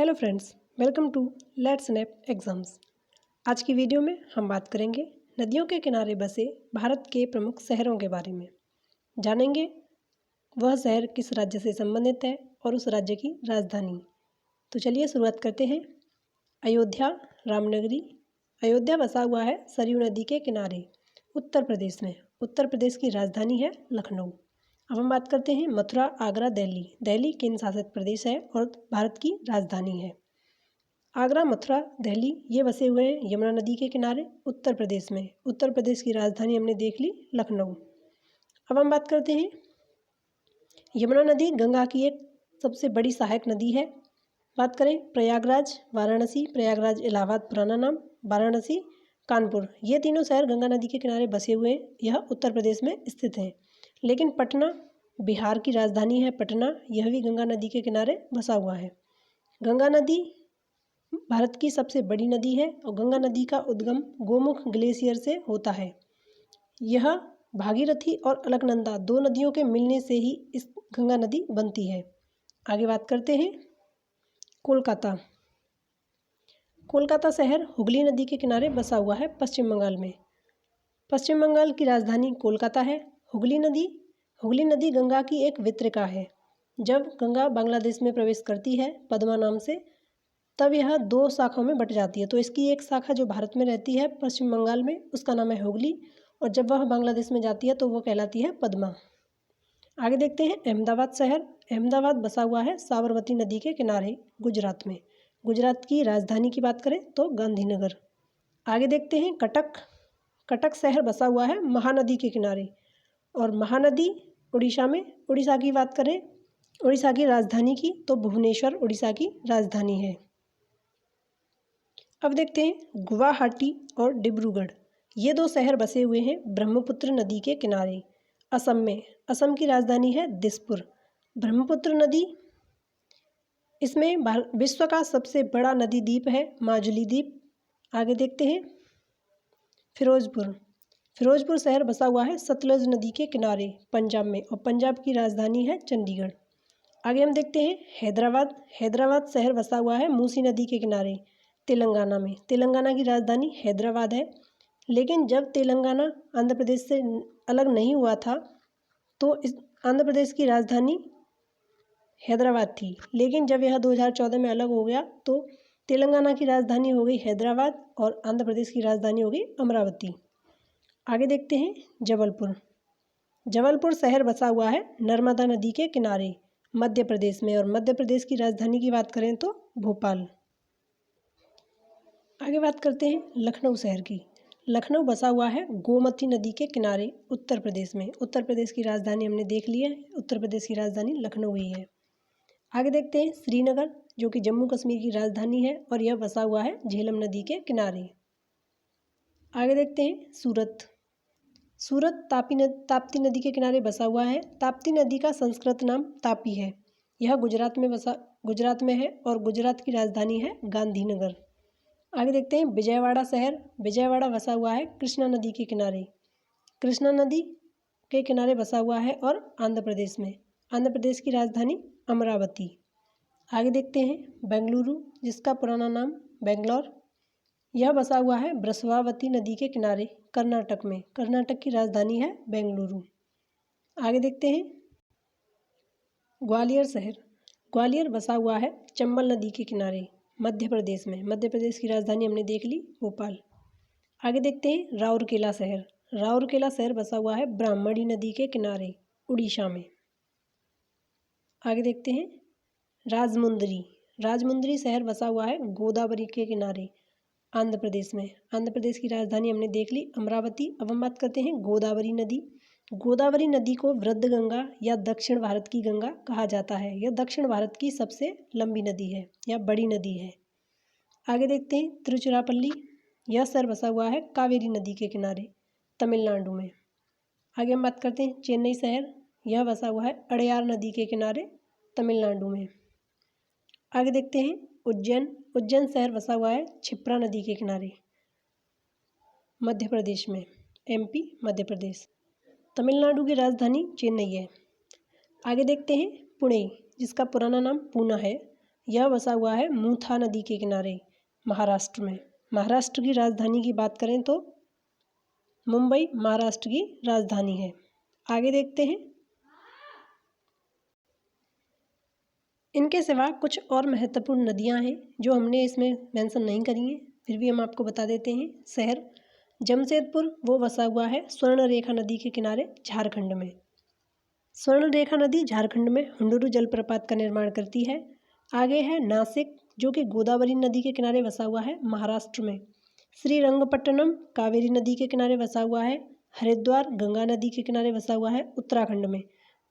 Hello friends, welcome to let's snap exams. आज की video में हम बात करेंगे नदियों के किनारे बसे भारत के प्रमुख शहरों के बारे में। जानेंगे वह शहर किस राज्य से संबंधित है और उस राज्य की राजधानी। तो चलिए शुरुआत करते हैं। अयोध्या, रामनगरी। अयोध्या बसा हुआ है सरयू नदी के किनारे उत्तर प्रदेश में। उत्तर प्रदेश की राजधानी है लखनऊ। अब हम बात करते हैं मथुरा, आगरा, दिल्ली। दिल्ली केंद्र शासित प्रदेश है और भारत की राजधानी है। आगरा, मथुरा, दिल्ली ये बसे हुए हैं यमुना नदी के किनारे उत्तर प्रदेश में। उत्तर प्रदेश की राजधानी हमने देख ली लखनऊ। अब हम बात करते हैं यमुना नदी गंगा की एक सबसे बड़ी सहायक नदी है। बात करें प्रयागराज, वाराणसी, प्रयागराज इलाहाबाद पुराना नाम, वाराणसी कानपुर, ये तीनों शहर गंगा नदी के किनारे बसे हुए हैं। यह उत्तर प्रदेश में स्थित हैं। लेकिन पटना बिहार की राजधानी है। पटना यह भी गंगा नदी के किनारे बसा हुआ है। गंगा नदी भारत की सबसे बड़ी नदी है और गंगा नदी का उद्गम गोमुख ग्लेशियर से होता है। यह भागीरथी और अलकनंदा दो नदियों के मिलने से ही इस गंगा नदी बनती है। आगे बात करते हैं कोलकाता। कोलकाता शहर हुगली नदी के किनारे बसा हुआ है पश्चिम बंगाल में। पश्चिम बंगाल की राजधानी कोलकाता है। हुगली नदी गंगा की एक वितरिका है। जब गंगा बांग्लादेश में प्रवेश करती है पद्मा नाम से, तब यह दो शाखाओं में बट जाती है। तो इसकी एक शाखा जो भारत में रहती है पश्चिम बंगाल में, उसका नाम है हुगली, और जब वह बांग्लादेश में जाती है तो वो कहलाती है पद्मा। आगे देखते हैं अहमदाबाद शहर। अहमदाबाद बसा हुआ है साबरमती नदी के किनारे गुजरात में। गुजरात की राजधानी की बात करें तो गांधीनगर। आगे देखते हैं कटक। कटक शहर बसा हुआ है महानदी के किनारे, और महानदी उड़ीसा में। उड़ीसा की बात करें, उड़ीसा की राजधानी की, तो भुवनेश्वर उड़ीसा की राजधानी है। अब देखते हैं गुवाहाटी और डिब्रूगढ़, ये दो शहर बसे हुए हैं ब्रह्मपुत्र नदी के किनारे असम में। असम की राजधानी है दिसपुर। ब्रह्मपुत्र नदी, इसमें विश्व का सबसे बड़ा नदी द्वीप है माजुली द्वीप। आगे देखते हैं फिरोजपुर। फिरोजपुर शहर बसा हुआ है सतलज नदी के किनारे पंजाब में, और पंजाब की राजधानी है चंडीगढ़। आगे हम देखते हैं हैदराबाद। हैदराबाद शहर बसा हुआ है मूसी नदी के किनारे तेलंगाना में। तेलंगाना की राजधानी हैदराबाद है। लेकिन जब तेलंगाना आंध्र प्रदेश से अलग नहीं हुआ था तो इस आंध्र प्रदेश की राजधानी हैदराबाद थी। लेकिन जब यह 2014 में अलग हो गया तो तेलंगाना की राजधानी हो गई हैदराबाद और आंध्र प्रदेश की राजधानी हो गई अमरावती। आगे देखते हैं जबलपुर। जबलपुर शहर बसा हुआ है नर्मदा नदी के किनारे मध्य प्रदेश में, और मध्य प्रदेश की राजधानी की बात करें तो भोपाल। आगे बात करते हैं लखनऊ शहर की। लखनऊ बसा हुआ है गोमती नदी के किनारे उत्तर प्रदेश में। उत्तर प्रदेश की राजधानी हमने देख ली है, उत्तर प्रदेश की राजधानी लखनऊ ही है। आगे देखते हैं श्रीनगर, जो कि जम्मू कश्मीर की राजधानी है, और यह बसा हुआ है झेलम नदी के किनारे। आगे देखते हैं सूरत। सूरत ताप्ती नदी के किनारे बसा हुआ है। ताप्ती नदी का संस्कृत नाम तापी है। यह गुजरात में है और गुजरात की राजधानी है गांधीनगर। आगे देखते हैं विजयवाड़ा शहर। विजयवाड़ा बसा हुआ है कृष्णा नदी के किनारे। कृष्णा नदी के किनारे बसा हुआ है और आंध्र प्रदेश में। आंध्र प्रदेश की राजधानी अमरावती। आगे देखते हैं बेंगलुरु, जिसका पुराना नाम बेंगलोर। यह बसा हुआ है ब्रसवावती नदी के किनारे कर्नाटक में। कर्नाटक की राजधानी है बेंगलुरु। आगे देखते हैं ग्वालियर शहर। ग्वालियर बसा हुआ है चंबल नदी के किनारे मध्य प्रदेश में। मध्य प्रदेश की राजधानी हमने देख ली भोपाल। आगे देखते हैं राउरकेला शहर। राउरकेला शहर बसा हुआ है ब्राह्मणी नदी के किनारे उड़ीसा में। आगे देखते हैं राजमुंदरी। राजमुंदरी शहर बसा हुआ है गोदावरी के किनारे आंध्र प्रदेश में। आंध्र प्रदेश की राजधानी हमने देख ली अमरावती। अब हम बात करते हैं गोदावरी नदी। गोदावरी नदी को वृद्ध गंगा या दक्षिण भारत की गंगा कहा जाता है। यह दक्षिण भारत की सबसे लंबी नदी है या बड़ी नदी है। आगे देखते हैं तिरुचिरापल्ली। यह शहर बसा हुआ है कावेरी नदी के किनारे तमिलनाडु में। आगे हम बात करते हैं चेन्नई शहर। यह बसा हुआ है अड़यार नदी के किनारे तमिलनाडु में। आगे देखते हैं उज्जैन। उज्जैन शहर बसा हुआ है क्षिप्रा नदी के किनारे मध्य प्रदेश में, एमपी मध्य प्रदेश। तमिलनाडु की राजधानी चेन्नई है। आगे देखते हैं पुणे, जिसका पुराना नाम पूना है। यह बसा हुआ है मूथा नदी के किनारे महाराष्ट्र में। महाराष्ट्र की राजधानी की बात करें तो मुंबई महाराष्ट्र की राजधानी है। आगे देखते हैं। इनके सिवा कुछ और महत्वपूर्ण नदियां हैं जो हमने इसमें मेंशन नहीं करी हैं, फिर भी हम आपको बता देते हैं। शहर जमशेदपुर वो बसा हुआ है स्वर्णरेखा नदी के किनारे झारखंड में। स्वर्णरेखा नदी झारखंड में हुंडुरु जलप्रपात का निर्माण करती है। आगे है नासिक जो कि गोदावरी नदी के किनारे बसा हुआ है महाराष्ट्र में। श्रीरंगपट्टनम कावेरी नदी के किनारे बसा हुआ है। हरिद्वार गंगा नदी के किनारे बसा हुआ है उत्तराखंड में।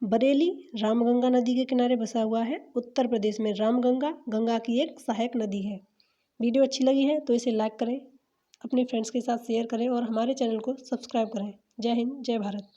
बरेली रामगंगा नदी के किनारे बसा हुआ है उत्तर प्रदेश में। रामगंगा गंगा की एक सहायक नदी है। वीडियो अच्छी लगी है तो इसे लाइक करें, अपने फ्रेंड्स के साथ शेयर करें और हमारे चैनल को सब्सक्राइब करें। जय हिंद, जय भारत।